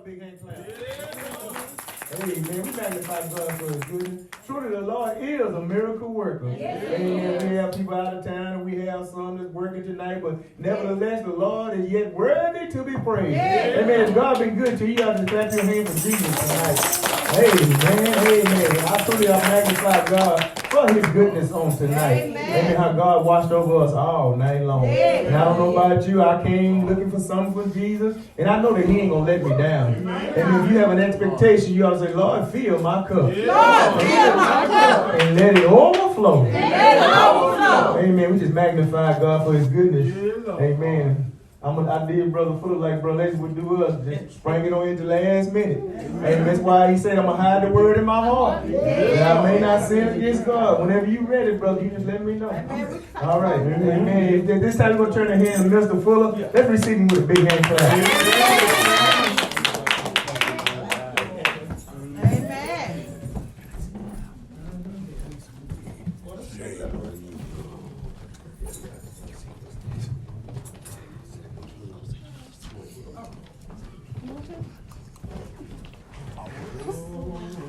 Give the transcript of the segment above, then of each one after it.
big hand clap. Hey, man, we magnify God for his goodness. Truly, the Lord is a miracle worker. Amen. We have people out of town, and we have some that's working tonight, but nevertheless, the Lord is yet worthy to be praised. Amen. God been good to you. You have to clap your hands for Jesus tonight. Amen. I truly magnify God for his goodness on tonight. Amen. How God watched over us all night long. And I don't know about you, I came looking for something for Jesus, and I know that he ain't going to let me down. And if you have an expectation, you ought to say, Lord, fill my cup. Lord, fill my cup. And let it overflow. Amen. We just magnify God for his goodness. Amen. I did Brother Fuller like Brother Lacy would do us, just sprang it on into last minute. And that's why he said, I'm going to hide the word in my heart. And I may not sin against God. Whenever you ready, brother, you just let me know. All right. Amen. This time we're going to turn the hand to Mr. Fuller. Let's receive him with a big hand clap.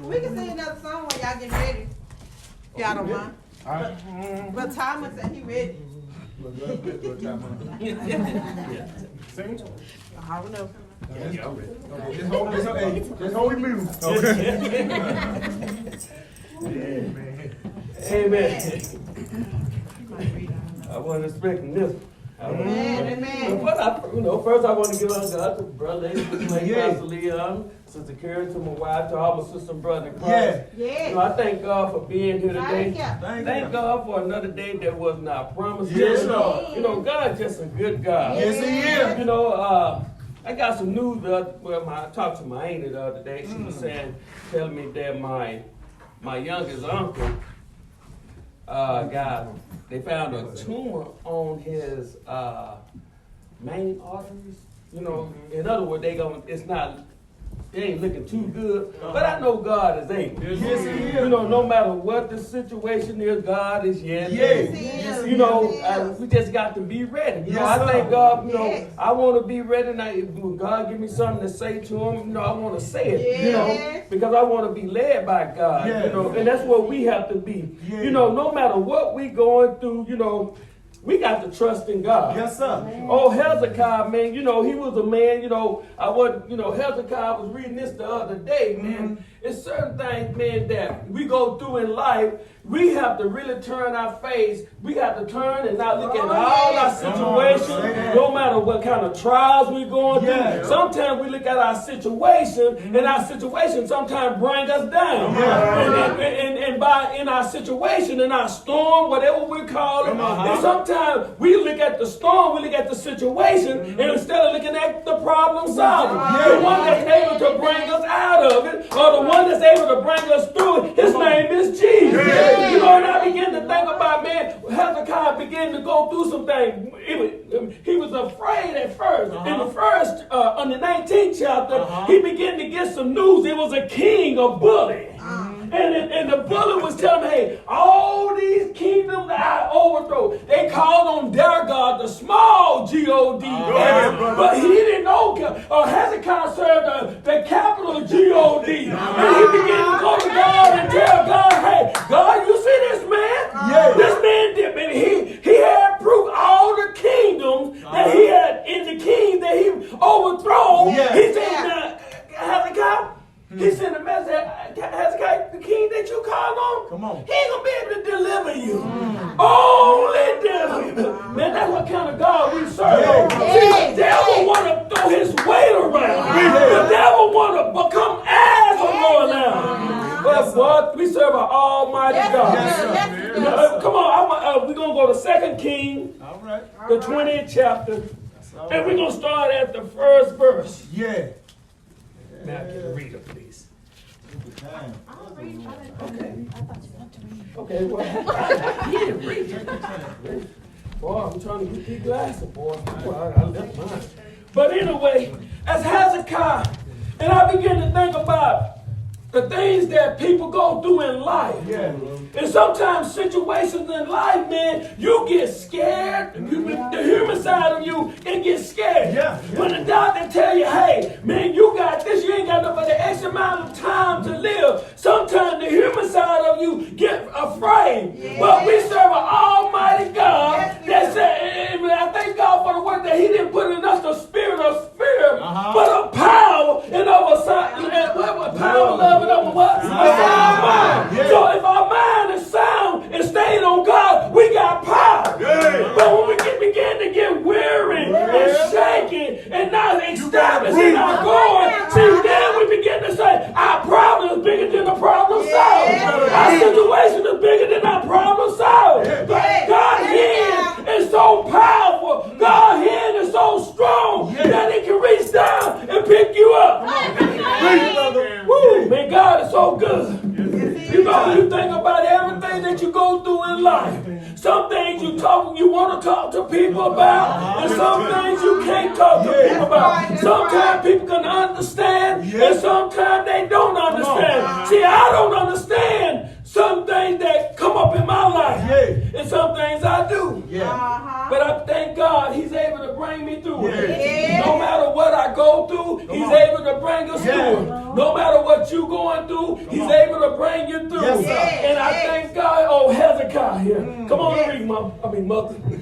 We can sing another song while y'all getting ready. Y'all don't mind. All right. But Thomas said he ready. Sing. I don't know. Just hold it move. Amen. I wasn't expecting this. Amen. But first I want to give unto God to Brother Pastor Leon, Sister Carrie, to my wife, to all my sister and brother in Christ. Yeah. I thank God for being here today. Thank God for another day that was not promised. Yes, Lord. God's just a good God. Yes, he is. I got some news I talked to my auntie the other day. She was telling me that my youngest uncle they found a tumor on his main arteries. In other words, they ain't looking too good. But I know God is able. Yes, he is. No matter what the situation is, God is yet Yes. we just got to be ready. Yes, I thank God, Yes. I want to be ready. Now, when God give me something to say to him, I want to say it, Yes. because I want to be led by God, Yes. And that's what we have to be. Yes. No matter what we going through, we got to trust in God. Yes, sir. Oh, Hezekiah, man, he was a man, Hezekiah was reading this the other day, man. It's certain things, man, that we go through in life. We have to really turn our face. We have to turn and not look at all our situations, no matter what kind of trials we're going through. Sometimes we look at our situation, and our situation sometimes bring us down. And in our situation, in our storm, whatever we call it, and sometimes we look at the storm, we look at the situation, and instead of looking at the problem solver, the one that's able to bring us out of it, or the one that's able to bring us through it, his name is Jesus. And I began to think about, man, Hezekiah began to go through some things. He was afraid at first. In the first, on the 19th chapter, he began to get some news. It was a king, a bully. And the bully was telling him, hey, all these kingdoms that I overthrow, they called on their God, the small G-O-D. But he didn't know Hezekiah served the capital G-O-D. And he began to go to God and tell God, hey, God, you see this man? This man did, man, he had proof all the kingdoms that he had in the king that he overthrown. He said, now, Hezekiah, he sent a message, Hezekiah, the king that you called on, come on, he ain't going to be able to deliver you. Only deliver. Man, that's what kind of God we serve. See, the devil want to throw his weight around. The devil want to become ass for going down. But what? We serve an almighty God. Come on, we're going to go to 2 Kings, the 20th chapter, and we're going to start at the first verse. Now, can you read it, please? I'll read. Okay. I thought you wanted to read. Okay, well, he didn't read it. Boy, I'm trying to get these glasses, boy. Boy, I left mine. But anyway, as Hezekiah, and I began to think about the things that people go through in life. And sometimes situations in life, man, you get scared. The human side of you, it gets scared. When the doctor tell you, hey, man, you got this, you got but the X amount of time to live. Sometimes the human side of you get afraid. Yes. But we serve an almighty God Yes, that said, and I thank God for the work that he didn't put in us the spirit of fear, but of power and of power, love, and of what? Sound mind. Yeah. So if our mind is sound and staying on God, we got power. Yeah. But when we begin to get weary and shaking and not establishing our going, see, then we begin to say, our problem is bigger than the problem solved. Our situation is bigger than our problem solved. But God's hand is so powerful. God's hand is so strong that it can reach down and pick you up. Woo, man, God is so good. You know, you think about everything that you go through in life. Some things you want to talk to people about, and some things you can't talk to people about. Sometimes people can understand, and sometimes they don't understand. See, I don't understand some things that come up in my life, and some things I do. But I thank God He's able to bring me through it. No matter what I go through, He's able to bring us through it. No matter what you're going through, He's able to bring you through it. And I thank God, Hezekiah here. Come on, read, Mother.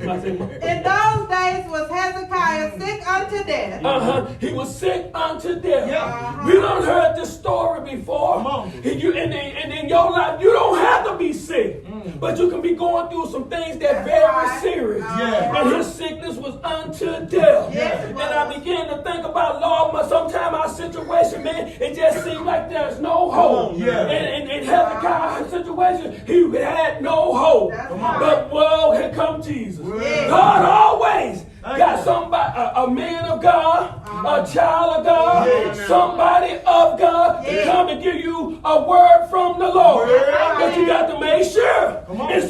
I say Mother. In those days was Hezekiah sick unto death. He was sick unto death. We done heard this story before. And in your life, you don't have to be sick. But you can be going through some things that are very serious. And his sickness was unto death. And I began to think about, Lord, sometimes our situation, man, it just seems like there's no hope. And in Hezekiah's situation, he had no hope. But, well, here comes Jesus. God always got somebody, a man of God, a child of God, somebody of God to come and give you a word from the Lord. But you got to make sure it's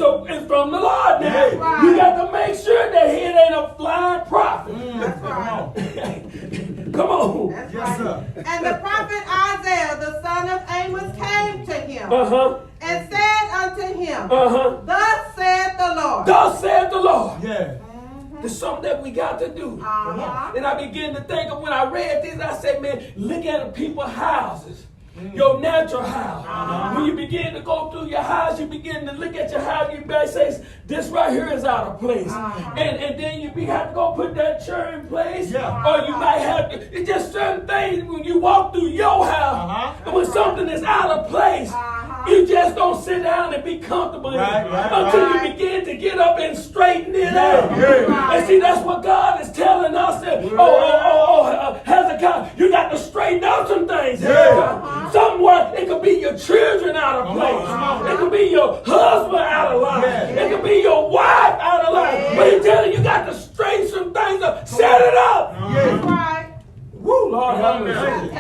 from the Lord now. You got to make sure that he ain't a flying prophet. Come on. And the prophet Isaiah, the son of Amos, came to him and said unto him, Thus saith the Lord. Thus saith the Lord. There's something that we got to do. And I begin to think of when I read this, I said, man, look at the people's houses. Your natural house. When you begin to go through your house, you begin to look at your house, you might say, this right here is out of place. And then you have to go put that chair in place. Or you might have to, it's just certain things when you walk through your house, and when something is out of place, you just don't sit down and be comfortable until you begin to get up and straighten it out. And see, that's what God is telling us. That, Hezekiah, you got to straighten out some things. Somewhere it could be your children out of place. It could be your husband out of line. It could be your wife out of line. But he's telling you got to straighten some things up. Set it up. Woo, Lord have mercy.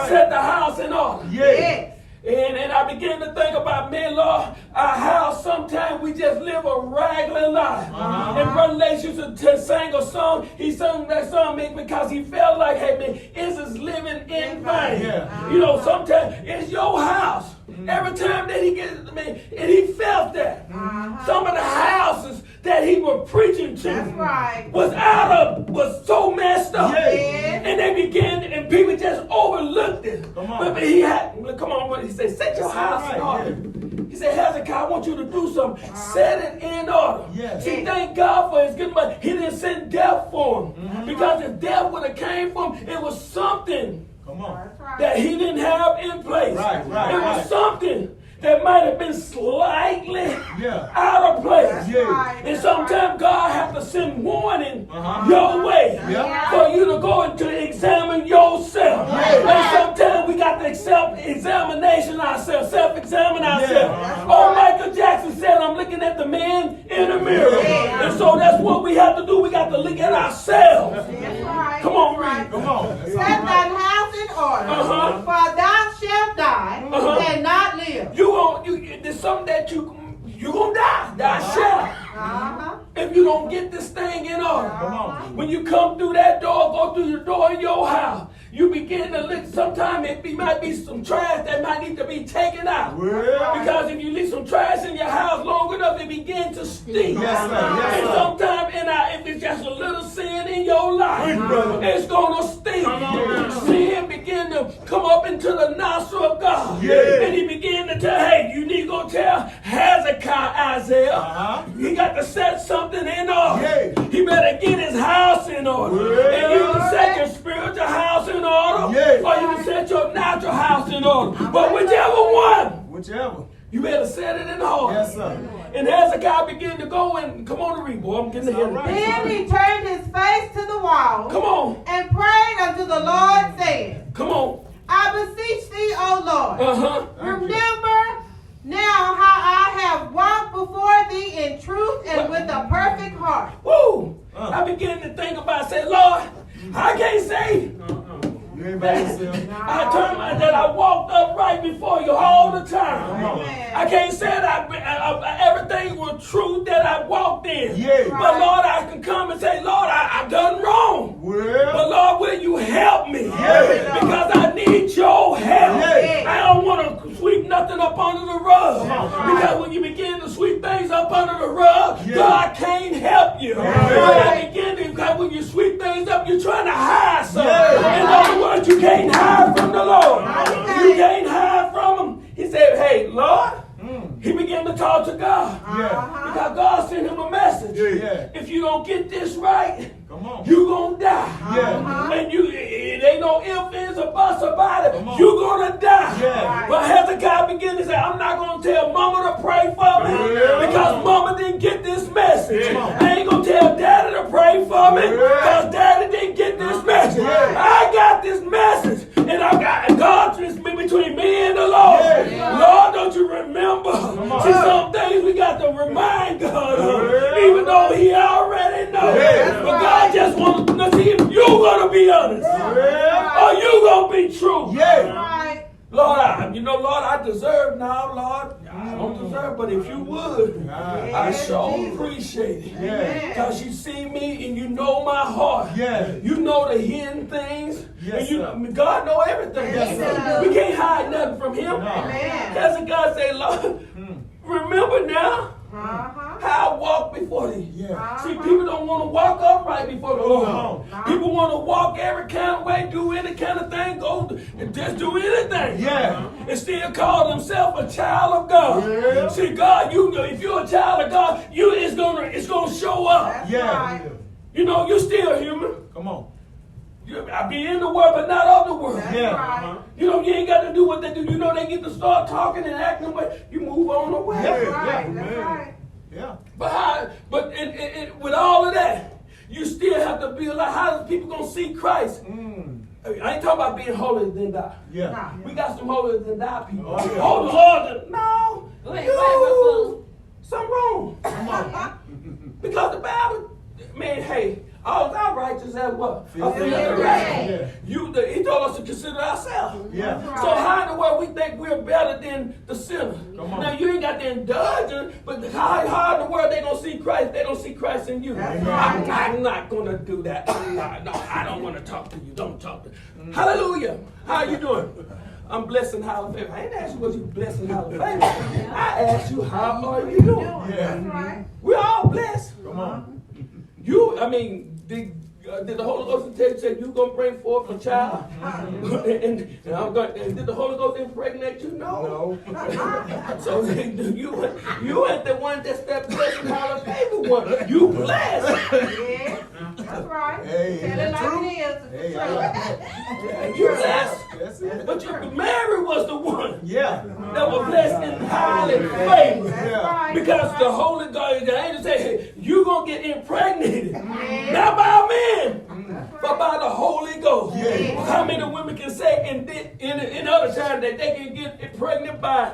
Set the house in order. And I began to think about, man, Lord, our house, sometimes we just live a regular life. And Brother Lace used to sing a song. He sung that song because he felt like, hey, man, is this living in vain? You know, sometimes it's your house. Every time that he gets, man, and he felt that. Some of the houses that he was preaching to was so messed up. And they began, and people just overlooked it. But he had, he said, set your house in order. He said, Hezekiah, I want you to do something. Set it in order. See, thank God for his good money. He didn't send death for him. Because if death would have came from him, it was something that he didn't have in place. It was something that might have been slightly out of place. And sometimes God has to send warning your way for you to go and to examine yourself. And sometimes we got to self-examine ourselves. Michael Jackson said, I'm looking at the man in the mirror. And so that's what we have to do. We got to look at ourselves. Come on, read. Set thine house in order, for thou shalt die and not live. There's something that you're going to die. Thou shalt. If you don't get this thing in order. When you come through that door, go through the door in your house, you begin to look. Sometimes might be some trash that might need to be taken out. Because if you leave some trash in your house long enough, it begins to stink. And sometimes if it's just a little sin in your life, it's going to stink. Sin begin to come Lord. Yeah. And he began to tell, hey, you need to go tell Hezekiah, Isaiah, he got to set something in order. Yeah. He better get his house in order. Yeah. And you can set your spiritual house in order, Yeah. or you can set your natural house in order. But whichever one, Whichever. you better set it in order. Yes, sir. And Hezekiah began to go and, come on and read, boy, I'm getting ahead of All right. Then he turned his face to the wall. Come on. And prayed unto the Lord, saying, Come on. I beseech thee, O Lord. Uh-huh. Remember now how I have walked before thee in truth and with a perfect heart. Woo! I began to think about, say, Lord, I can't say You ain't by yourself. I told my that I walked up right before you all the time. Amen. I can't say that everything was true that I walked in. Yeah. But Lord, I can come and say, Lord, I've done wrong. But Well, Lord, will you help me? Yeah. Because I need your help. Yeah. I don't want to sweep nothing up under the rug. on. Because when you begin to sweep things up under the rug, Yeah. God can't help you. Yeah. But I begin to, because when you sweep things up, you're trying to hide something. Yeah. In other words, you can't hide from the Lord. Okay. You can't hide from him. He said, hey, Lord, he began to talk to God. yeah. Because God sent him a message. Yeah. If you don't get this right, Come on. you gonna die. Yeah. And it ain't no ifs, ands, or buts about Come it. on. You gonna die. Yeah. But Hezekiah began to say, I'm not gonna tell mama to pray for me Yeah. because mama didn't get this message. Come on. I ain't gonna tell daddy to pray for me Yeah. because daddy didn't get this message. Yeah. I got this message. And I got God is between me and the Lord. Yeah. Lord, don't you remember? on. See, some things we got to remind God of, Yeah. even though He already knows. Yeah. But God just wants to see if you gonna be honest Yeah. or you gonna be true. Yeah. Right. Lord, Lord, I deserve now, Lord. I don't deserve, but if you would, I sure appreciate it. Yeah. Because you see me and you know my heart. Yeah. You know the hidden things. Yes, and you sir. know, God know everything. Yes, sir. We can't hide nothing from Him. No. Amen. That's what God say, Lord, remember now Uh-huh. how I walk before Thee. Yeah. See, people don't want to walk upright before the Lord. No. People want to walk every kind of way, do any kind of thing, and just do anything. Yeah. And still call themselves a child of God. Yeah. See, God, if you're a child of God, it's gonna show up. That's Yeah. right. You know, you're still human. Come on. I be in the world, but not of the world. That's Yeah. right. You know, you ain't got to do what they do. You know, they get to start talking and acting, but you move on away. Yeah. That's right. That's man. right. Yeah. But with all of that, you still have to be like, how is people gonna see Christ? I ain't talking about being holy than die. Yeah. Nah. We got some holier than die people. Oh, yeah. Oh, the Lord, no. Wait, You, something wrong. Come on. Because the Bible, man, hey, all our righteous as what? Feel Feel the the right. Yeah. He told us to consider ourselves. Yeah. So how in the world we think we're better than the sinner? Come on. Now you ain't got to indulge them, but how in the world they gonna see Christ? They don't see Christ in you. That's right. I'm not gonna do that. No, I don't want to talk to you. Don't talk to me. Hallelujah. How you doing? I'm blessed and highly favored. I ain't asked you what you blessed and highly favored. I asked you how are you doing? Yeah. That's right. We're all blessed. Come on. Did the Holy Ghost tell you said you gonna bring forth a child? and I'm going. Did the Holy Ghost impregnate you? No. No. So you ain't the one that's that blessed and highly favored one. You blessed. Yeah. That's right. Hey, Tell it that's like true. it is. Hey, It's I true. like that. You blessed. That's it. But Mary was the one Yeah. that was blessed and highly favored. That's Yeah. right. Because the Holy Ghost, the angel say, hey, you gonna get impregnated. Not by men, but by the Holy Ghost. Yeah. How many women can say in other times that they can get pregnant by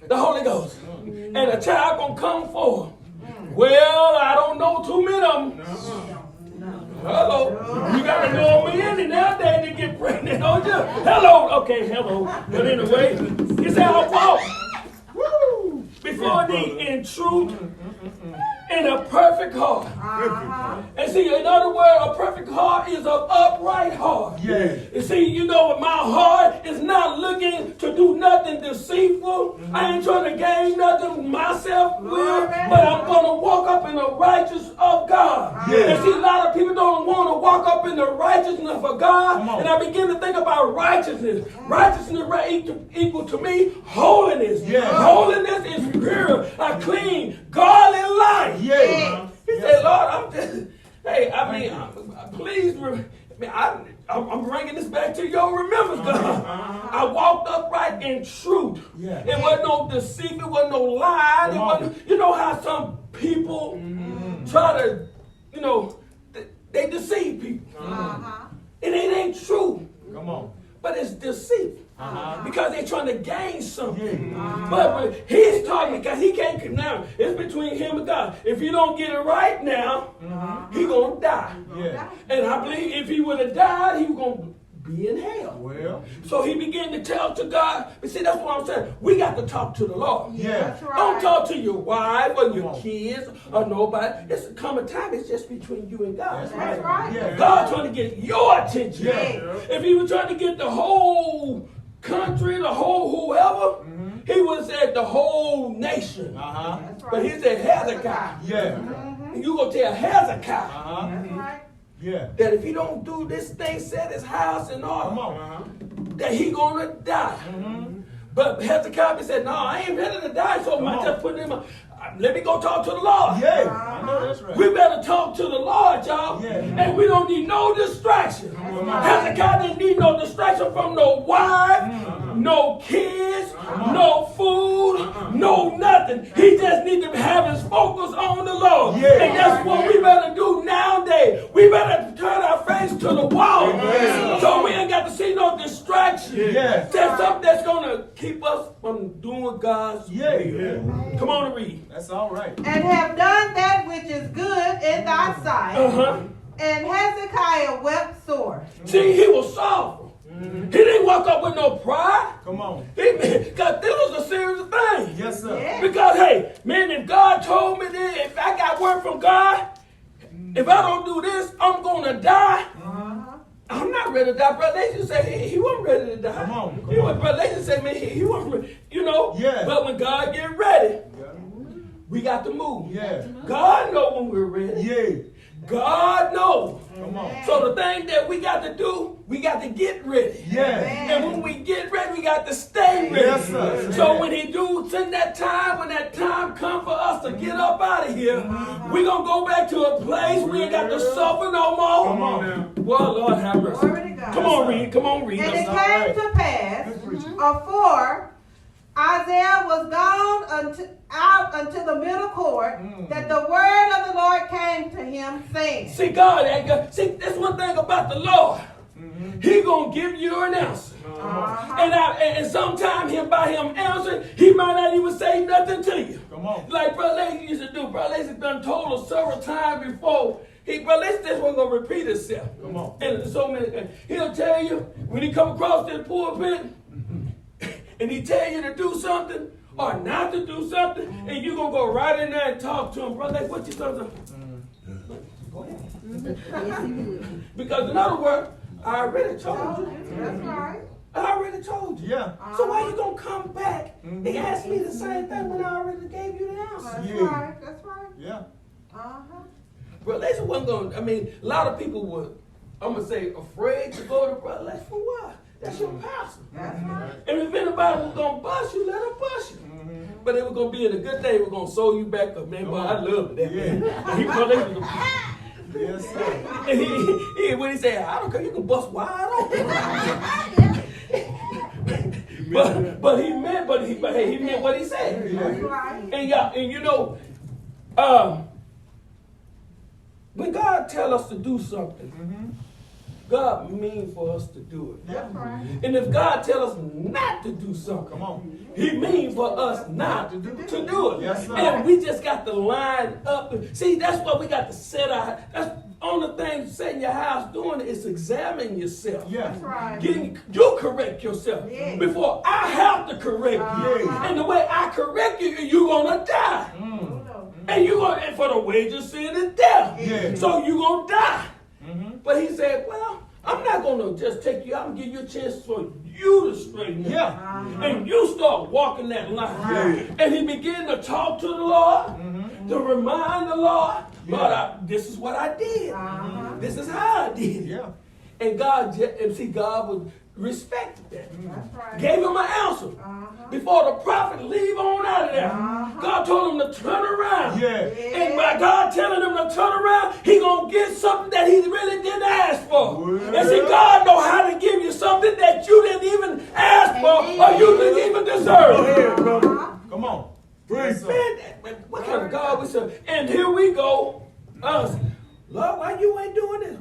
the Holy Ghost? And a child gonna come forth. Well, I don't know too many of them. Hello. You gotta know men nowadays to get pregnant, don't you? Hello. Okay, hello. But anyway, he said, I'll walk before thee in truth and a perfect heart. And see, in other words, a perfect heart is an upright heart. Yeah. And see, you know, my heart is not looking to do nothing deceitful. I ain't trying to gain nothing myself will, but I'm going to walk up in the righteousness of God. Yeah. And see, a lot of people don't want to walk up in the righteousness of God. And I begin to think about righteousness. Righteousness equal to me holiness. Yeah. Holiness is pure, a clean, godly life. Yeah. He said, Lord, I'm just, hey, I mean, please, I'm bringing this back to your remembrance, God. I walked upright in truth. Yeah. It wasn't no deceit, it wasn't no lie. It wasn't, you know how some people try to, you know, they deceive people. And it ain't true. Come on. But it's deceit. Because they're trying to gain something. But he's talking because he can't, now it's between him and God. If he don't get it right now, he's going to die. Yeah. And I believe if he would have died, he was going to be in hell. Well. So he began to tell to God, but see, that's what I'm saying. We got to talk to the Lord. Yeah. That's right. Don't talk to your wife or your kids or nobody. It's a common time. It's just between you and God. That's That's right. Yeah. God trying to get your attention. Yeah. If he was trying to get the whole country, the whole whoever, he would have said the whole nation. That's right. But he said Hezekiah. Yeah. And you going to tell Hezekiah That's right. Yeah. that if he don't do this thing, set his house in Come order, on. that he going to die. But Hezekiah said, no, I ain't ready to die, so I just put him. Let me go talk to the Lord. Yeah. I know that's right. We better talk to the Lord, y'all. Yeah. And we don't need no distraction. Hezekiah didn't need no distraction from no wife, no kids, no food, no nothing. He just need to have his focus on the Lord. Yeah. And that's what we better do nowadays. We better turn our face to the wall. Yeah. So we ain't got to see no distraction. Yeah. That's something that's going to keep us from doing God's Yeah. will. Come on and read. That's all right. And have done that which is good in thy sight. And Hezekiah wept sore. See, he was sorrowful. He didn't walk up with no pride. Come on. Because this was a serious thing. Yes, sir. Yeah. Because, hey, man, if God told me this, if I got word from God, if I don't do this, I'm going to die. I'm not ready to die. Brother Lacy said he wasn't ready to die. Come on. Brother Lacy said, man, he wasn't ready. You know? Yeah. But when God get ready, we got to move. Yeah. God know when we're ready. Yeah. God knows. Come on. So the thing that we got to do, we got to get ready. Yeah. And when we get ready, we got to stay ready. Yes, sir. So when he do send that time, when that time come for us to get up out of here, we going to go back to a place we ain't got to suffer no more. Come on now. Well, Lord have mercy. Glory to God. Come on, read. Come on, read. And it all came right. to pass, Good preaching. afore Isaiah was gone out unto the middle court, that the word of the Lord came to him, saying, See, God, see, that's one thing about the Lord. He gonna give you an answer. And sometimes by him answering, he might not even say nothing to you. Come on. Like Brother Lacy used to do. Brother Lacy done told us several times before. Brother Lacy just wasn't gonna repeat himself. Come on. And so many things. He'll tell you when he come across this pulpit, and he tell you to do something or not to do something, and you gonna go right in there and talk to him, brother. Like, what you talking? Go ahead. Because in other words, I already told you. That's right. I already told you. Yeah. So why you gonna come back and ask me the same thing when I already gave you the answer? That's Yeah. right. That's right. Yeah. Brother Lacy wasn't gonna. I mean, a lot of people were, I'm gonna say, afraid to go to Brother Lacy for what? That's your pastor. That's right. And if anybody was gonna bust you, let them bust you. But it was gonna be in a good day. It was gonna sew you back up, man. Boy, I loved that. Yeah. Man. He Brother Lacy was Yes, sir. and when he said, I don't care, you can bust wide open. but he meant what he said. That's right. And you know, when God tell us to do something, God mean for us to do it. That's right. And if God tell us not to do something, Come on. He mean for us not to do it. Yes, sir. And we just got to line up. See, that's what we got to set our. That's on the thing setting your house doing is examine yourself. Yeah. That's right. You correct yourself Yeah. before I have to correct you. Yeah. And the way I correct you, you're gonna die. And for the wages of sin is death. Yeah. So you're going to die. But he said, well, I'm not going to just take you out and give you a chance for you to straighten up. And you start walking that line. And he began to talk to the Lord, to remind the Lord, Lord, this is what I did. This is how I did it. And God was respected that. Gave him an answer. Before the prophet leave on out of there, God told him to turn around. And by God telling him to turn around, he going to get something that he really didn't ask for. And see, God know how to give you something that you didn't even ask for or you didn't even deserve. Come on. Man, what kind of God we serve? And here we go. Lord, why you ain't doing this?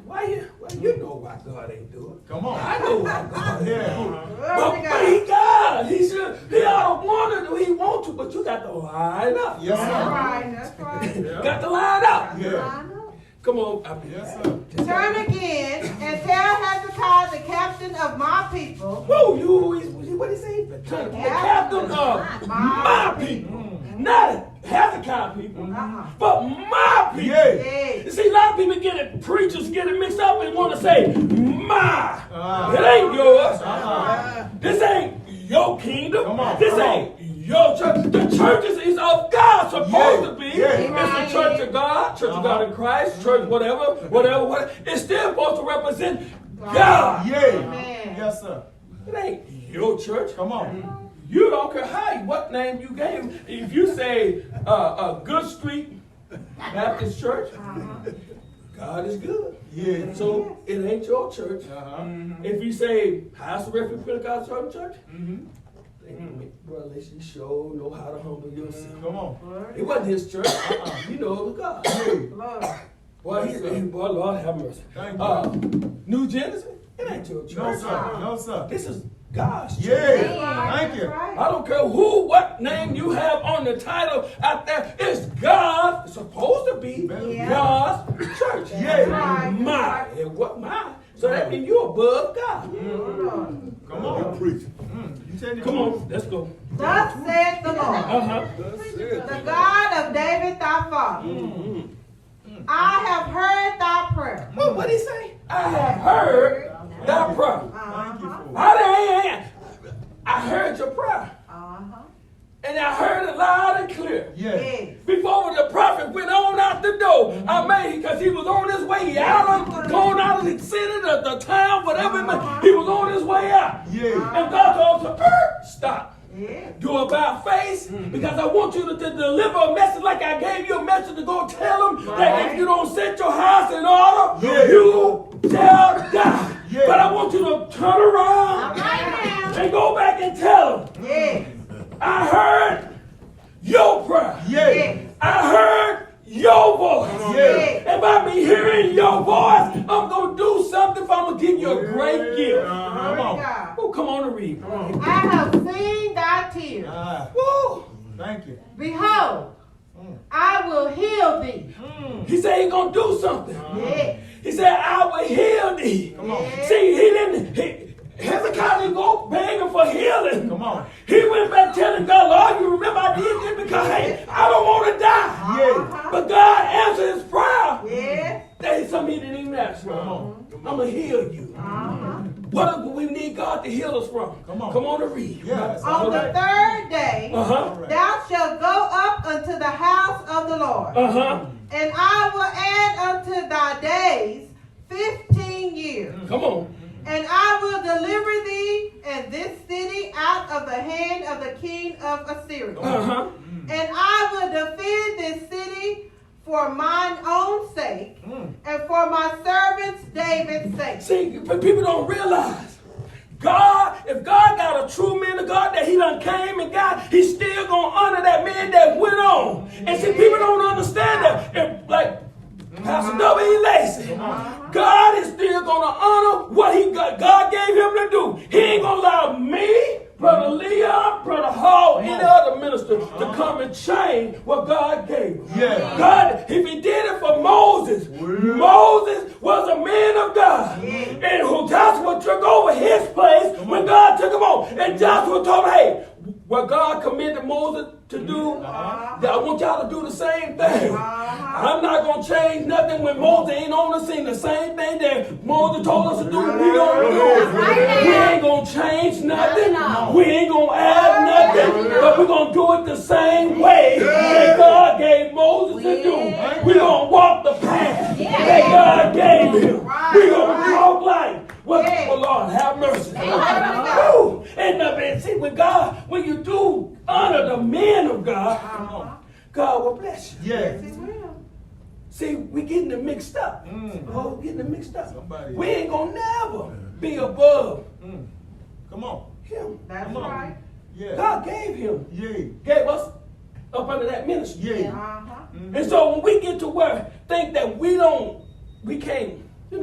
You know why God ain't doing it. Come on. I know why God ain't doing it. But he God. He ought to want to, he want to, but you got to line up. Yes, sir. That's right. Got to line up. Yeah. Come on. Yes, sir. Turn again and tell Hezekiah, the captain of my people. Whoa, what did he say? The captain of my people. Not Hezekiah people, but my people. You see, a lot of people preachers get it mixed up and want to say, my. It ain't yours. This ain't your kingdom. This ain't your church. The church is of God, supposed to be. It's the church of God in Christ, church whatever. It's still supposed to represent God. Yes, sir. It ain't your church. Come on. You don't care what name you gave. If you say Good Street Baptist Church, God is good. So it ain't your church. If you say House of Refuge Pentecostal Church, Revelation know how to humble yourself. Come on. It wasn't his church. You know it was God. Boy, Lord have mercy. New Genesis, it ain't your church. No, sir. No, sir. This is God's church. Thank you. I don't care what name you have on the title out there. It's God. It's supposed to be God's church. My. And what my? So that means you're above God. Come on. Preach. Come on. Let's go. Thus said the Lord, the God of David thy father. I have heard thy prayer. What did he say? I have heard thy prayer. I heard your prayer. And I heard it loud and clear. Before the prophet went on out the door, because he was on his way going out of the city, the town, whatever it meant. He was on his way out. And God told him, stop. Do about face, because I want you to deliver a message like I gave you a message to go tell them that if you don't set your house in order, you shall die. But I want you to turn around and go back and tell them, I heard your prayer. I heard your voice. And by me hearing your voice, I'm going to do something. If I'm going to give you a great gift. Come on and read. I have seen thy tears. Thank you. Behold, I will heal thee. He said he's going to do something. He said, I will heal thee. See, Hezekiah didn't go begging for healing. He went back telling God, Lord, you remember I did this because, hey, I don't want to die. But God answered his prayer. There's something he didn't even ask for. I'm going to heal you. What do we need God to heal us from? Come on and read. On the third day, thou shalt go up unto the house of the Lord. And I will add unto thy days 15 years. And I will deliver thee and this city out of the hand of the king of Assyria. And I will defend this city for mine own sake and for my servants David's sake. See, but people don't realize if God got a true man of God that he done came and got, he's still going to honor that man that went on. And see, people don't understand that. Like Pastor W.E. Lacey, God is still going to honor what God gave him to do. He ain't going to allow me, Brother Leon, Brother Hall, any other minister to come and change what God gave him. God, if he did it for Moses, Moses was a man of God. And who Joshua took over his place when God took him on. And Joshua told him, hey, what God commanded Moses to do, that I want y'all to do the same thing. I'm not going to change nothing when Moses ain't on the scene. The same thing that Moses told us to do, we going to do. We ain't going to change nothing. We ain't going to add nothing. But we're going to do it the same way that God gave Moses to do. We're going to walk the path that God gave him. We're going to talk like, well, Lord, have mercy. And see, when you do honor the men of God, God will bless you. Yes. See, we getting it mixed up. Oh, getting it mixed up. We ain't gonna never be above Come on. him. That's right. Yeah. God gave him. Yeah. Gave us up under that ministry. Yeah. And so when we get to where think that we can't, it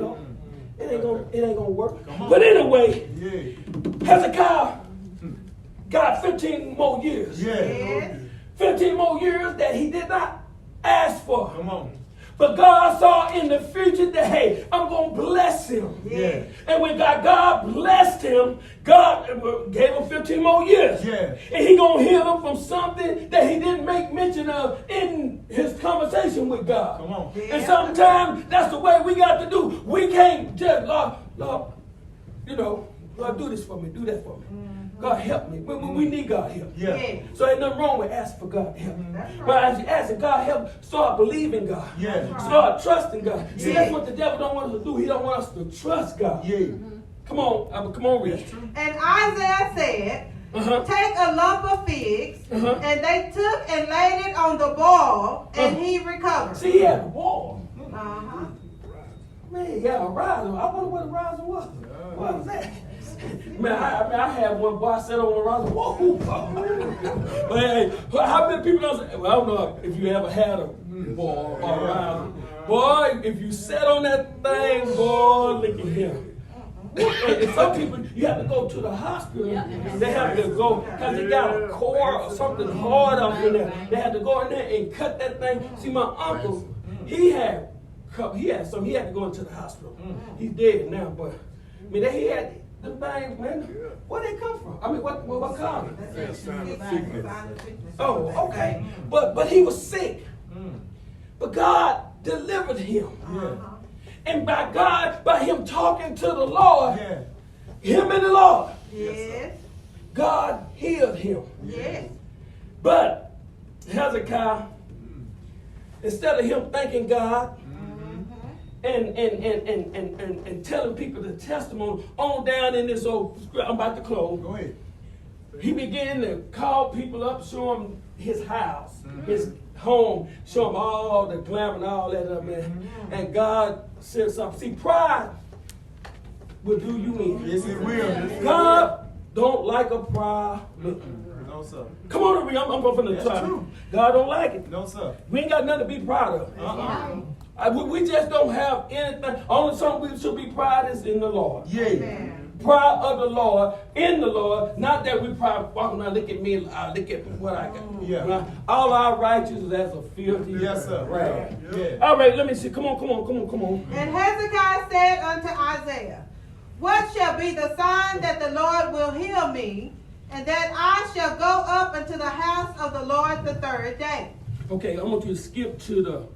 ain't gonna work. But anyway, Hezekiah got 15 more years. Yeah. 15 more years that he did not ask for. Come on. But God saw in the future that, hey, I'm going to bless him. Yeah. And when God blessed him, God gave him 15 more years. Yeah. And he going to heal him from something that he didn't make mention of in his conversation with God. Come on. Yeah. And sometimes that's the way we got to do. We can't just, Lord, Lord, do this for me, do that for me. God help me. We need God help. Yeah. So ain't nothing wrong with asking for God help. That's right. But as you ask God help, start believing God. Yeah. Start trusting God. See, Yeah. that's what the devil don't want us to do. He don't want us to trust God. Yeah. Come on, read. And Isaiah said, take a lump of figs, and they took and laid it on the ball, and he recovered. See, he had a wall. Uh-huh. Man, he got a riser. I wonder what the riser was. What was that? Man, I had one boy, I sat on the riser. Whoa. But hey, how many people don't say, well, I don't know if you ever had a ball or a riser. Boy, if you sat on that thing, boy, look at him. And some people, you have to go to the hospital. They have to go because they got a core or something hard up in there. They had to go in there and cut that thing. See, my uncle, he had some. He had to go into the hospital. He's dead now, but I mean, he had them things, man. Where they come from? I mean, what kind? Oh, okay. But he was sick. But God delivered him. And by him talking to the Lord, him and the Lord, God healed him. But Hezekiah, instead of him thanking God and telling people the testimony on down in this old script, I'm about to close. Go ahead. He began to call people up, show them his house, his home, show them all the glamour and all that up there. And God said something. See, pride will do you in. Yes, it will. God don't like a proud look. No, sir. Come on, I'm going to try. True. God don't like it. No, sir. We ain't got nothing to be proud of. We just don't have anything. Only something we should be proud is in the Lord. Yeah. Proud of the Lord, in the Lord, not that we proud walking around, look at me, look at what I got. Yeah. All our righteousness as a filthy Yes, sir. rag. Yeah. All right, let me see. Come on. And Hezekiah said unto Isaiah, what shall be the sign that the Lord will heal me, and that I shall go up into the house of the Lord the third day? Okay, I want you to skip to the...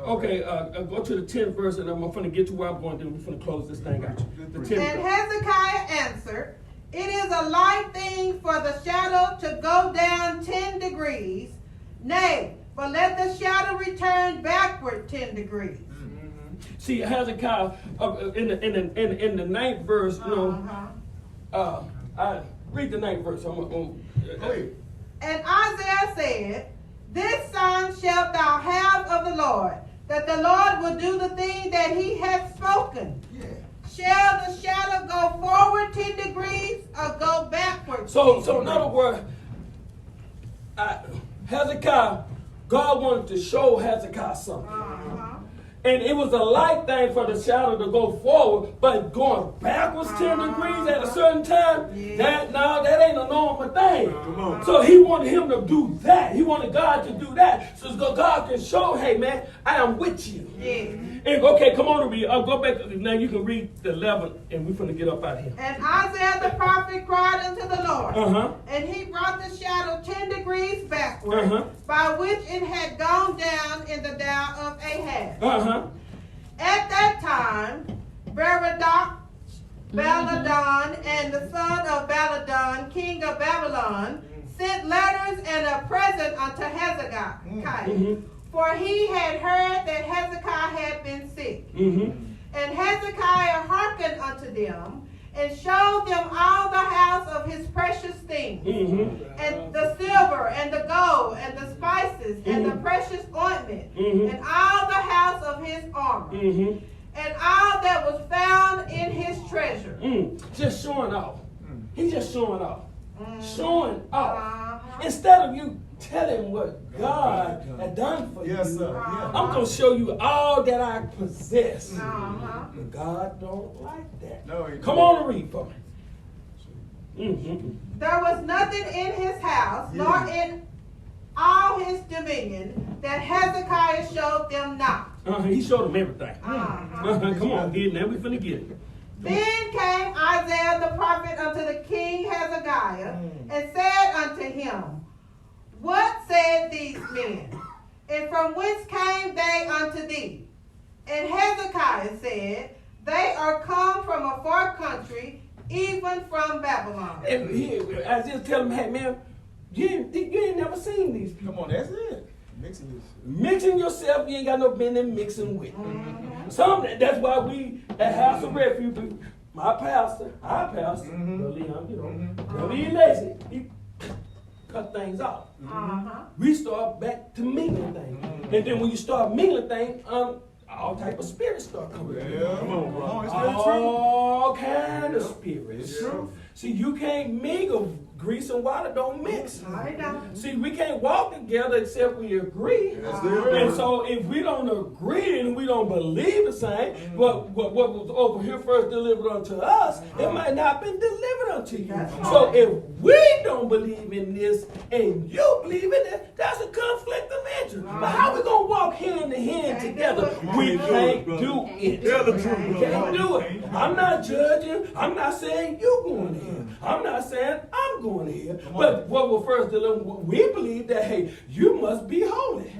Okay, go to the 10th verse, and I'm going to get to where I'm going to. We're going to close this thing out. The 10th And verse. Hezekiah answered, it is a light thing for the shadow to go down 10 degrees. Nay, but let the shadow return backward 10 degrees. See, Hezekiah, in the 9th verse, I read the 9th verse. And Isaiah said, this sign shalt thou have of the Lord, that the Lord will do the thing that he hath spoken. Shall the shadow go forward 10 degrees or go backward? So in other words, Hezekiah, God wanted to show Hezekiah something. And it was a light thing for the shadow to go forward, but going backwards 10 degrees at a certain time, that ain't a normal thing. So he wanted him to do that. He wanted God to do that. So God can show, hey man, I am with you. And okay, come on to read. I'll go back. Now you can read the 11, and we're going to get up out of here. And Isaiah the prophet cried unto the Lord, and he brought the shadow 10 degrees backward, by which it had gone down in the dial of Ahaz. At that time, Baladan and the son of Baladan, king of Babylon, sent letters and a present unto Hezekiah. For he had heard that Hezekiah had been sick. And Hezekiah hearkened unto them, and showed them all the house of his precious things, and the silver, and the gold, and the spices, and the precious ointment, and all the house of his armor, and all that was found in his treasure. Just showing off. He's just showing off. Showing off. Instead of you telling what God had done for you, I'm going to show you all that I possess. But God don't like that. Come on and read for me. There was nothing in his house, nor in all his dominion, that Hezekiah showed them not. He showed them everything. Come on, kid. Now we finna get it. Then came Isaiah the prophet unto the king Hezekiah, and said unto him, What said these men? And from whence came they unto thee? And Hezekiah said, They are come from a far country, even from Babylon. And Isaiah tell him, hey man, you ain't never seen these people. Come on, that's it. Mixing yourself, you ain't got no business mixing with. That's why we at House of Refuge, our pastor, Brother Leon, Brother Lazy, he cut things off. We start back to mingling things. And then when you start mingling things, all type of spirits start coming. Come on, bro. All kind of spirits. See, you can't mingle. Grease and water don't mix. See, we can't walk together except we agree. And so if we don't agree and we don't believe the same, what was over here first delivered unto us, it might not have been delivered unto you. So if we don't believe in this and you believe in it, that's a conflict of interest. But how we going to walk hand in hand together? We can't do it. We can't do it. I'm not judging. I'm not saying you going here. I'm not saying I'm going here. But what will first deliver, we believe that, hey, you must be holy.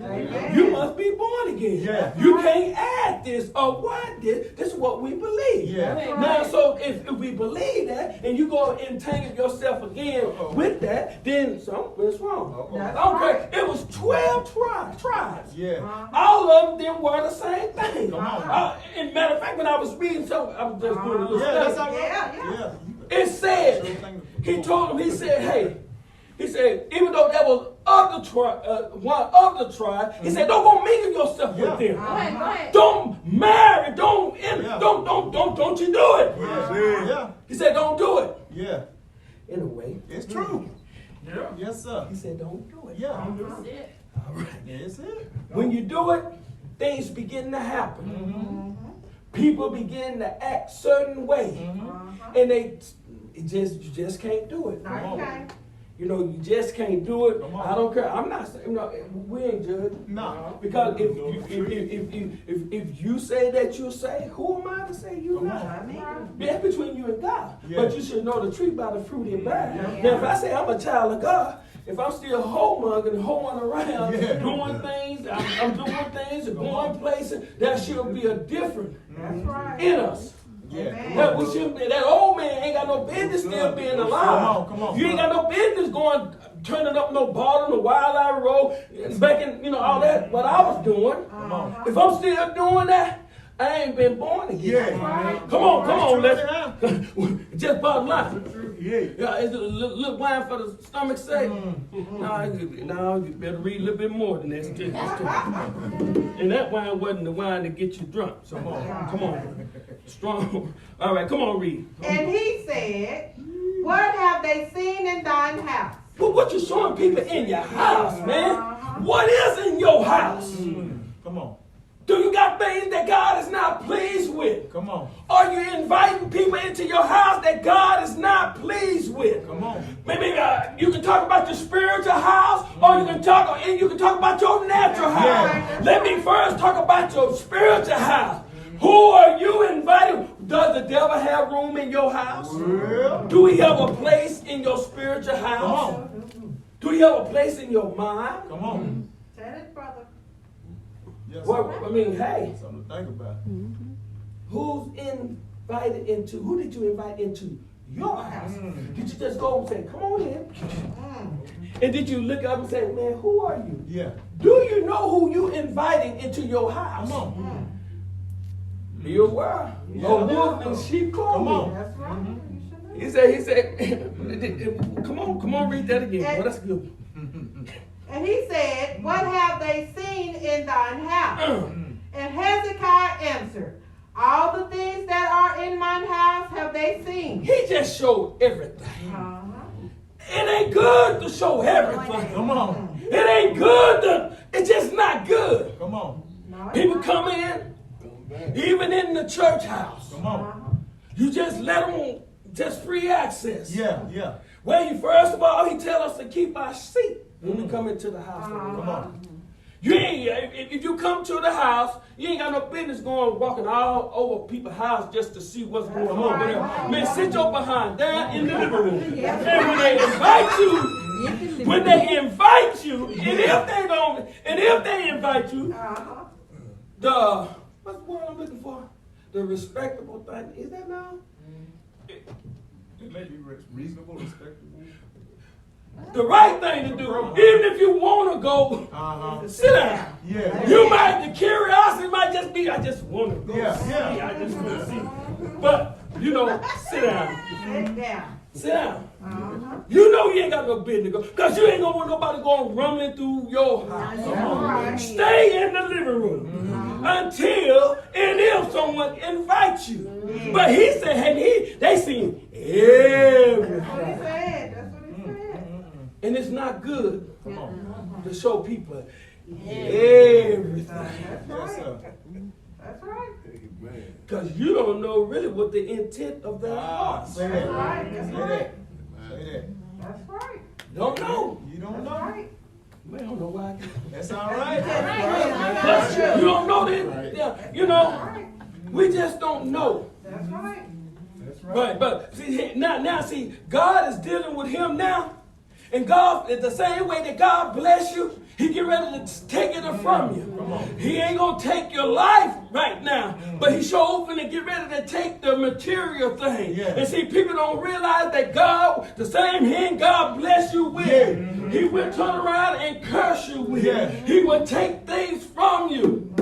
You must be born again. You can't add this or what this. This is what we believe. Now, so if we believe that and you go and entangle yourself again with that, then something's wrong. Okay, it was 12 tribes. All of them were the same thing. And matter of fact, when I was reading something, I was just doing a little study. It said, he told him, he said, hey, he said, even though that was of the one of the tribe, he said, don't go mingle yourself with them. Go ahead. Don't marry, don't you do it. He said, don't do it. In a way, it's true. Yes, sir. He said, don't do it. That's it. All right. That's it. When you do it, things begin to happen. People begin to act certain way, and you just can't do it. You know, you just can't do it. I don't care. I'm not saying, we ain't judging. No. Because if you say that you say, who am I to say you not? That's between you and God. But you should know the tree by the fruit it bears. Now, if I say I'm a child of God, if I'm still hoeing around, doing things, I'm doing things and going places, there should be a difference in us. That we shouldn't be. That old man ain't got no business still being alive. Come on. You ain't got no business turning up no bottle, no Wild Eye Road, baking, all that. What I was doing. If I'm still doing that, I ain't been born again. Come on, let's just bottom line. Is it a little wine for the stomach's sake? No, you better read a little bit more than that. And that wine wasn't the wine to get you drunk. So come on. Strong. All right, come on, read. And he said, What have they seen in thine house? Well, what you showing people in your house, man? What is in your house? Come on. Do you got things things that God is not pleased with? Come on. Are you inviting people into your house that God is not pleased with? Come on. Maybe you can talk about your spiritual house, or you can talk about your natural house. Yeah. Let me first talk about your spiritual house. Who are you inviting? Does the devil have room in your house? Well, Do he have a place in your spiritual come house? on. Do he have a place in your mind? Come on. Tell it, brother. Yes, Well, I mean, hey, something to think about. who did you invite into your house? Did you just go and say, come on in? And did you look up and say, man, who are you? Yeah. Do you know who you inviting into your house? Come on. Be aware. Yeah. A wolf in sheep clothing. Come on. That's right. He said, come on, read that again. Well, that's good. And he said, what have they seen in thine house? And Hezekiah answered, all the things that are in mine house have they seen. He just showed everything. Uh-huh. It ain't good to show everything. Come on. It ain't good it's just not good. Come on. No, it's People not. come in, even in the church house. Come on. Uh-huh. You just let them, just free access. Yeah. Yeah. Well, first of all, he tell us to keep our seat when we come into the house. Come on. You ain't, if you come to the house, you ain't got no business walking all over people's house just to see what's going on over there. Man, sit your behind there in the living room. And when they invite you, and if they invite you, what's the word I'm looking for? The respectable thing. Is that now? It may be reasonable, respectable. The right thing to do, even if you want to go, sit down. Yeah. The curiosity might just be, I just want to go Yeah, see. yeah. I just want to see. But, sit down. Sit down. Sit down. Uh-huh. You know you ain't got no business to go. Because you ain't going to want nobody going rumbling through your house. Right. Stay in the living room until and if someone invites you. But he said, they seen everything. That's what he said. And it's not good Come on. to show people everything. That's Yes, sir. right. That's right. Because you don't know really what the intent of their heart. Say that. Right. That's Say right. that. Say that. That's right. Don't know. You don't That's know. right. Man, I don't know why. That's all right. That's But you don't know that. Right. Yeah, we just don't know. That's right. That's right. But see, now, God is dealing with him now. And God, the same way that God bless you, he get ready to take it from you. He ain't going to take your life right now. But he sure open and get ready to take the material thing. Yeah. And see, people don't realize that God, the same hand God bless you with, he will turn around and curse you with. Yeah. He will take things from you.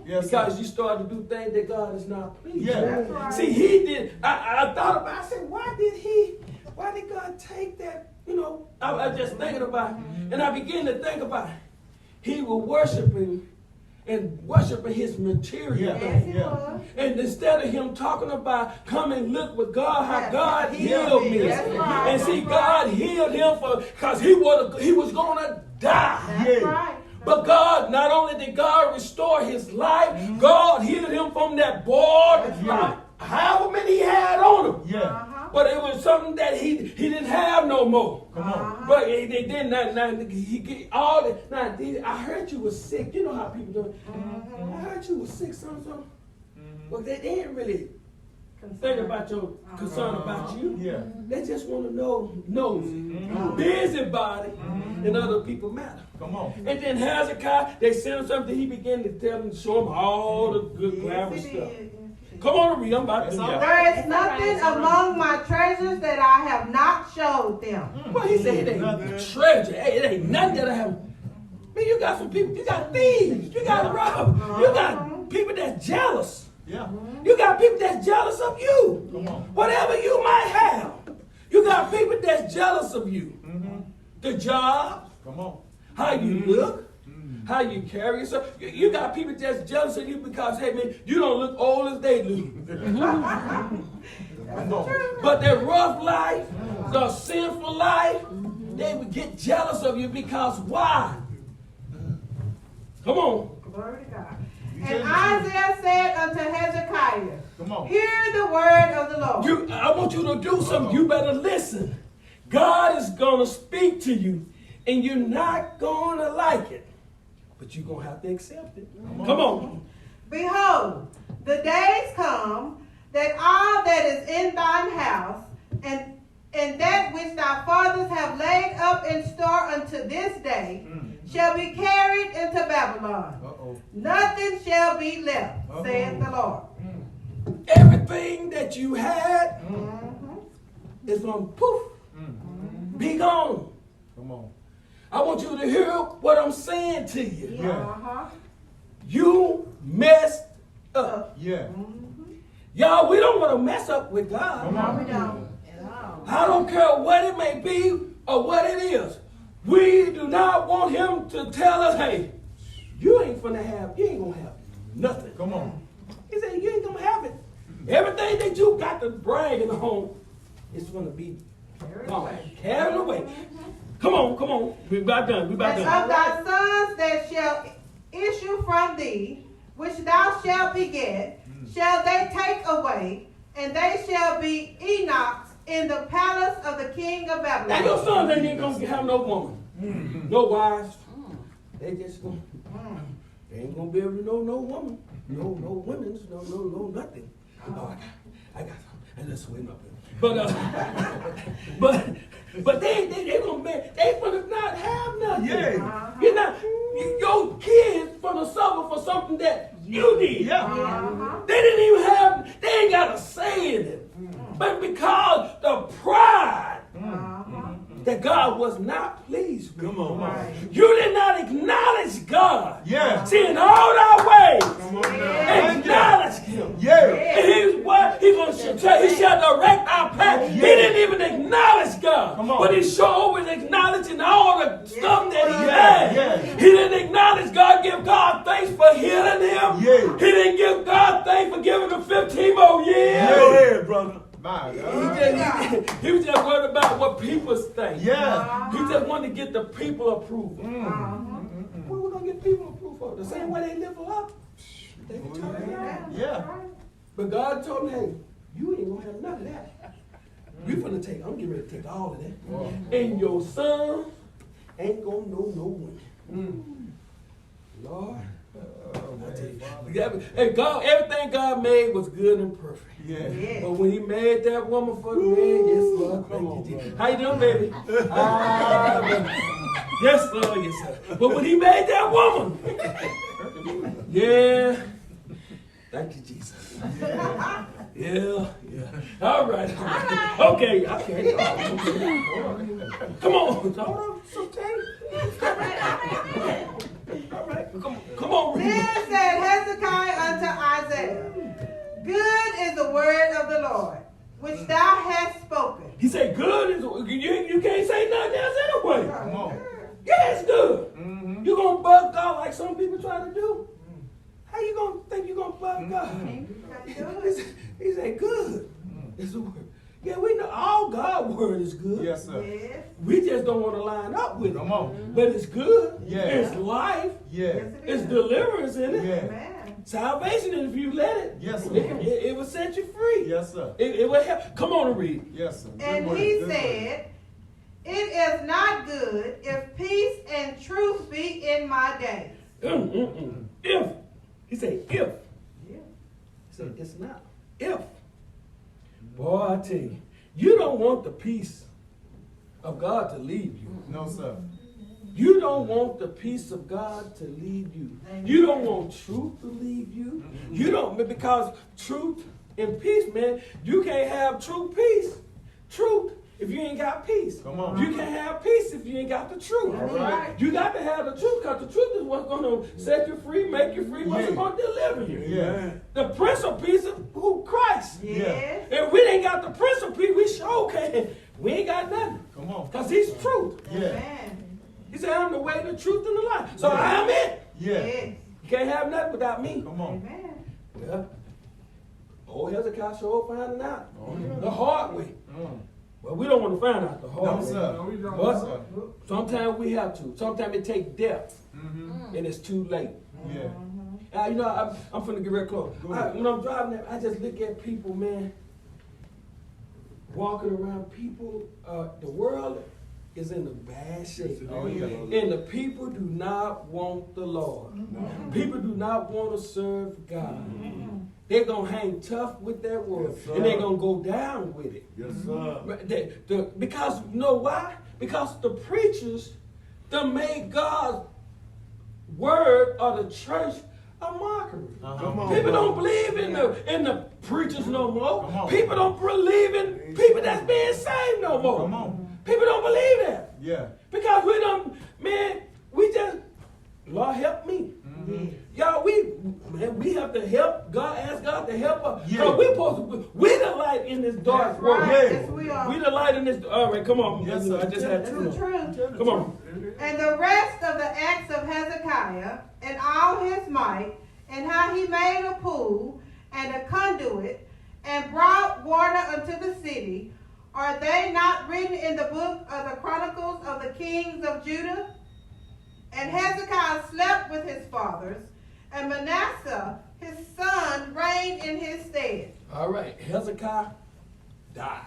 Yes, Because sir. you start to do things that God is not pleased Yeah. with. That's right. See, he did. I thought about it. I said, why did God take that? I was just thinking about it. And I began to think about it. He was worshiping his material Yeah. Yes, thing. he was. And instead of him talking about come and look with God, how Yes. God Yeah. healed me. That's right. And see, That's God healed him because he was going to die. That's right. But God, not only did God restore his life, God healed him from that board, however many he had on him. Yeah. Uh-huh. But it was something that he didn't have no more. Come on. But they did not. He get all that. Now, I heard you was sick. You know how people do it. I heard you was sick, so. Well, they didn't really think about your concern about you. Yeah. They just want to know, busybody, and other people matter. Come on. And then Hezekiah, they sent him something. He began to tell him, show him all the good glamour Yes, it stuff. is. Come on, read. I'm about to That's all do right. There is nothing among my treasures that I have not showed them. Well, he said it ain't treasure. Hey, it ain't nothing that I have. Man, you got some people. You got thieves. You got robbers. You got people that's jealous. Yeah. You got people that's jealous of you. Come on. Whatever you might have. You got people that's jealous of you. The job, Come on. how you look, how you carry yourself. You got people that's jealous of you because, hey man, you don't look old as they do. Come on. But that rough life, the sinful life, they would get jealous of you because why? Come on. Glory to God. And Isaiah said unto Hezekiah, Come on. hear the word of the Lord. I want you to do something. You better listen. God is going to speak to you, and you're not going to like it, but you're going to have to accept it. Come on. Behold, the days come that all that is in thine house, and that which thy fathers have laid up in store unto this day, shall be carried into Babylon. Nothing shall be left, saith the Lord. Everything that you had is going to poof, be gone. Come on. I want you to hear what I'm saying to you. Yeah. You messed up. Yeah. Y'all, we don't want to mess up with God. No, we don't. I don't care what it may be or what it is. We do not want him to tell us, hey, you ain't gonna have nothing. Come on. He said, you ain't gonna have it. Everything that you got to brag in the home is gonna be gone. Carried away. Come on. We about done. And of thy sons that shall issue from thee, which thou shalt beget, shall they take away, and they shall be eunuchs in the palace of the king of Babylon. Now your sons ain't gonna have no woman, no wives. They just gonna, they ain't gonna be able to know no woman, no women's, no nothing. Oh, I got some. And let's wait up here. But they gonna not have nothing. Yeah. You're not. Your kids gonna suffer for something that you need. Yeah. They didn't even have. They ain't got a say in it. But because the pride that God was not pleased with. Come on. You did not acknowledge God. Yeah. See, in all our ways, Come on now. acknowledge Him. Yeah. And He's what He gonna tell. He shall direct our path. He didn't even acknowledge God, Come on. but He sure was acknowledging all the stuff that He Yeah. had. Yeah. He didn't acknowledge God. Give God thanks for healing him. Yeah. He didn't give God thanks for giving him 15 more years. Go ahead, brother. My He God. was just worried about what people think. Yeah. He just wanted to get the people approval. What we gonna get people approval for? The same way they live up. They can turn it around. Yeah. But God told him, hey, you ain't gonna have none of that. I'm getting ready to take all of that. And your son ain't gonna know no women. Lord. I tell you, hey, God, everything God made was good and perfect. Yeah. But when He made that woman for the man, yes, Lord, thank you, Jesus. How you doing, baby? Yes, Lord, yes, sir. But when He made that woman, yeah, thank you, Jesus. Yeah. All right. Okay. Come on. It's okay. All right. Come on. Then said Hezekiah unto Isaiah, good is the word of the Lord, which thou hast spoken. He said, good is, you can't say nothing else anyway. Come on. Yeah, it's good. You gonna bug God like some people try to do? How you gonna think you gonna bug God? He said, good is the word. Yeah, we know all God's word is good. Yes, sir. Yes. We just don't want to line up with it. Come on. But it's good. Yeah. It's life. Yeah. Yes, it It's is. deliverance in it. Yeah. Amen. Salvation, and if you let it, Yes, sir. it will set you free. Yes, sir. It will help. Come on and read. Yes, sir. And Good he word. said, it is not good if peace and truth be in my days. If. He said, if. Yeah. He said, it's not. If. Boy, I tell you, you don't want the peace of God to leave you. No, sir. You don't want the peace of God to leave you. You don't want truth to leave you. You don't, because truth and peace, man, you can't have true peace, truth, if you ain't got peace. Come on. You can't have peace if you ain't got the truth. All right. You got to have the truth, because the truth is what's going to set you free, make you free, what's Yeah. going to deliver you. Yeah. The Prince of Peace is who? Christ. Yes. If we ain't got the Prince of Peace, we sure can't. We ain't got nothing. Come on. Because he's truth. Yeah. Amen. He said, I'm the way, the truth, and the life. So I am it. Yeah. Yes. You can't have nothing without me. Come on. Amen. Well, old Hezekiah sure finding out Oh, yeah. the hard way. Mm. Well, we don't want to find out the hard No, way. sir. No, we don't. But sir. sometimes we have to. Sometimes it takes depth, Mm-hmm. and it's too late. Yeah. I'm finna get real close. When I'm driving there, I just look at people, man, walking around. People, the world is in a bad shape. And the people do not want the Lord. People do not want to serve God. They're going to hang tough with that word. And they're going to go down with it. Yes, sir. Because, you know why? Because the preachers, they made God's word or the church a mockery. People don't believe in the preachers no more. People don't believe in people that's being saved no more. People don't believe that. Yeah. Because we just, Lord help me. Y'all, we have to help God, ask God to help us. Because we the light in this dark world. Right. Yes, we are. We the light in this, all right, come on. Yes, I just had That's the truth. Come on. And the rest of the acts of Hezekiah and all his might, and how he made a pool and a conduit and brought water unto the city, are they not written in the book of the Chronicles of the kings of Judah? And Hezekiah slept with his fathers, and Manasseh his son reigned in his stead. All right, Hezekiah died.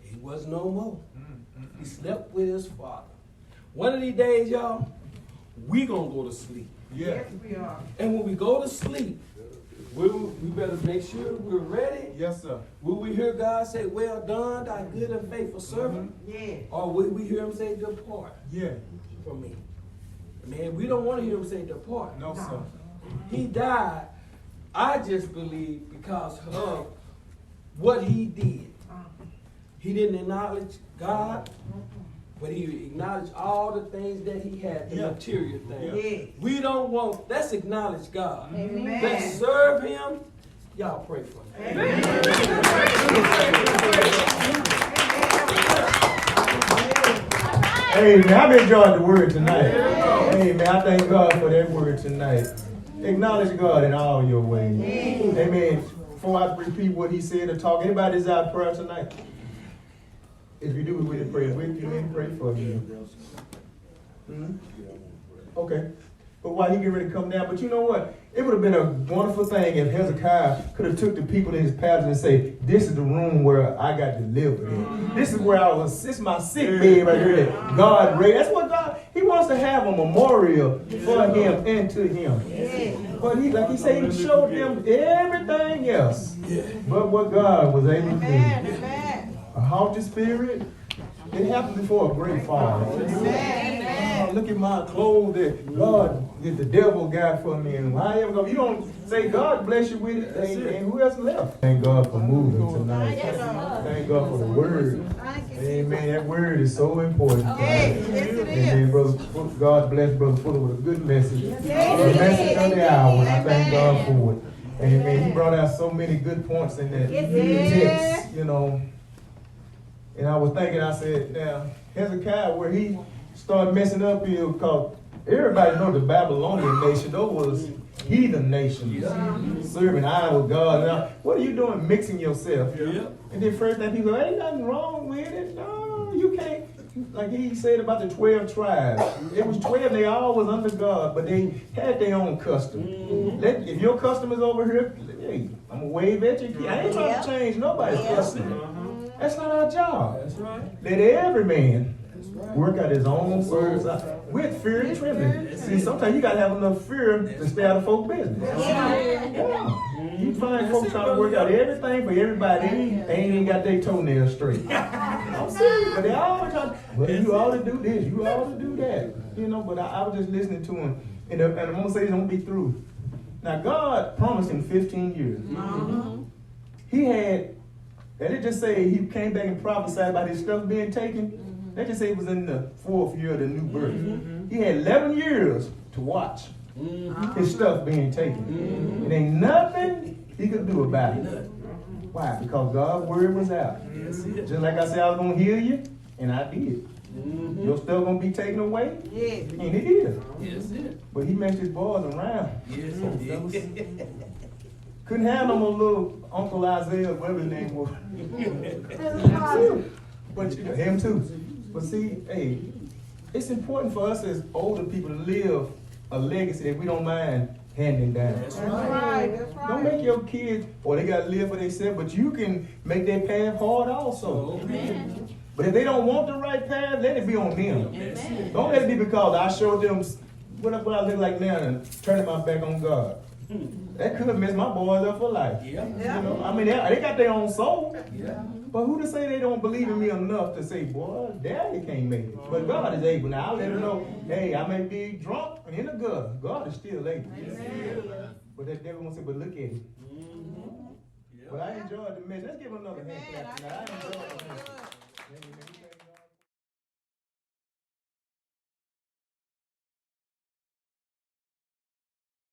He was no more. He slept with his father. One of these days, y'all, we gonna go to sleep. Yes, we are. And when we go to sleep, we better make sure we're ready. Yes, sir. Will we hear God say, "Well done, thy good and faithful servant"? Yeah. Or will we hear him say, "Depart from me"? Man, we don't want to hear him say, "Depart." No, sir. He died, I just believe, because of what he did. He didn't acknowledge God, but he acknowledged all the things that he had, the material things. Yeah. We don't want, let's acknowledge God. Amen. Let's serve him. Y'all pray for me. Amen. Hey, man, I've enjoyed the word tonight. Hey, man, I thank God for that word tonight. Acknowledge God in all your ways. Amen. Before I repeat what he said or talk, anybody desire prayer tonight? If you do, we will pray with you and pray for you. Okay. But while he get ready to come down, but you know what? It would have been a wonderful thing if Hezekiah could have took the people in his palace and say, "This is the room where I got delivered in. This is where I was. This is my sick bed right here that God raised." That's what God, he wants to have a memorial for him and to him. But he, like he said, he showed them everything else. But what God was able to do. Amen. A haughty spirit, it happened before a great fall. Look at my clothes that God, that the devil got for me. And I ever go, you don't say God bless you with it, and who else left? Thank God for moving tonight. Thank God for the word. Amen. That word is so important. Amen, brother. God bless Brother Fuller with a good message. The message of the hour. And I thank God for it. Amen. He brought out so many good points in that text, you know. And I was thinking, I said, now, Hezekiah, where he started messing up here, because everybody know the Babylonian nation, those was heathen nations, serving idol God. Now, what are you doing mixing yourself? And then first thing people go, ain't nothing wrong with it. No, you can't. Like he said about the 12 tribes. It was 12, they all was under God, but they had their own custom. If your custom is over here, hey, I'm going to wave at you. I ain't trying to change nobody's custom. That's not our job. That's right. Let every man work out his own words with fear and trembling. See, sometimes you got to have enough fear to stay out of folks' business. You find folks trying to work out everything for everybody, ain't even got their toenails straight. I'm serious, but they all trying, well, you ought to do this, you ought to do that. You know, but I was just listening to him, and I'm going to say this, I'm going to be through. Now, God promised him 15 years. He had, they didn't just say he came back and prophesied about his stuff being taken. They just say it was in the 4th year of the new birth. He had 11 years to watch his stuff being taken. It ain't nothing he could do about it. Why? Because God's word was out. Just like I said, I was going to heal you, and I did. Your stuff going to be taken away? And it is. But he messed his boys around. Couldn't have no more little Uncle Isaiah, whatever his name was. But him too. But see, hey, it's important for us as older people to live a legacy that we don't mind handing down. That's right. That's right. Don't make your kids, or they got to live for themselves, but you can make their path hard also. Amen. But if they don't want the right path, let it be on them. Amen. Don't let it be because I showed them what I look like now and turning my back on God. That could mess my boys up for life. Yeah. You know, I mean, they got their own soul. Yeah. But who to say they don't believe in me enough to say, boy, daddy can't make it. But God is able. Now, I'll let them know, hey, I may be drunk and in the gutter. God is still able. Amen. But that devil won't say, but look at it. Mm-hmm. But I enjoyed the message. Let's give him another hand clap. I enjoyed the message.